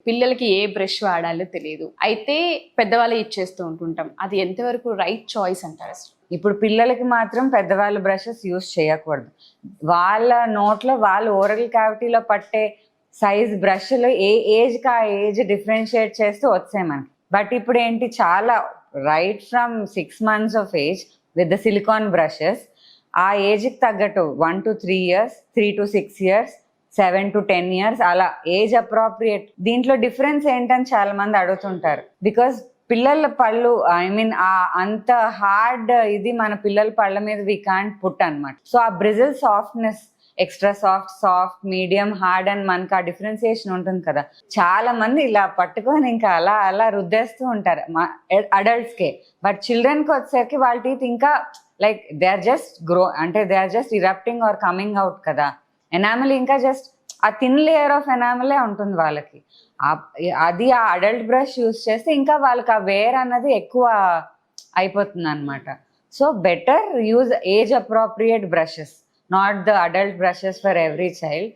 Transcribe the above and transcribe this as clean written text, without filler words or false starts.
పిల్లలకి ఏ బ్రష్ వాడాలో తెలియదు, అయితే పెద్దవాళ్ళు ఇచ్చేస్తూ ఉంటుంటాం. అది ఎంతవరకు రైట్ చాయిస్ అంటారు అసలు? ఇప్పుడు పిల్లలకి మాత్రం పెద్దవాళ్ళు బ్రషెస్ యూస్ చేయకూడదు. వాళ్ళ నోట్లో వాళ్ళు ఓరల్ క్యావిటీలో పట్టే సైజ్ బ్రష్లు ఏ ఏజ్కి ఆ ఏజ్ డిఫరెన్షియేట్ చేస్తూ వచ్చాయి మనకి. బట్ ఇప్పుడు ఏంటి, చాలా right from 6 months of age with the silicon brushes, ఆ ఏజ్కి తగ్గట్టు 1 to 3 years, 3 to 6 years, 7 to 10 years, అలా ఏజ్ అప్రోప్రియేట్. దీంట్లో డిఫరెన్స్ ఏంటని చాలా మంది అడుగుతుంటారు. బికాస్ పిల్లల పళ్ళు, ఐ మీన్ అంత హార్డ్ ఇది మన పిల్లల పళ్ళ మీద వీ కాంట్ పుట్ అనమాట. సో ఆ Brazil softness, extra soft, medium, hard అని మనకు ఆ డిఫరెన్సియేషన్ ఉంటుంది కదా. చాలా మంది ఇలా పట్టుకొని ఇంకా అలా అలా రుద్దేస్తూ ఉంటారు అడల్ట్స్కే. బట్ చిల్డ్రన్కి వచ్చేసరికి వాళ్ళ టీత్ ఇంకా లైక్ దే ఆర్ జస్ట్ అంటే they are just erupting are coming out కదా. ఎనామిల్ ఇంకా just a thin layer of ఎనామిలే ఉంటుంది వాళ్ళకి. అది ఆ అడల్ట్ బ్రష్ యూస్ చేస్తే ఇంకా వాళ్ళకి ఆ వేర్ అన్నది ఎక్కువ అయిపోతుంది అనమాట. So better use age appropriate brushes, not the adult brushes for every child.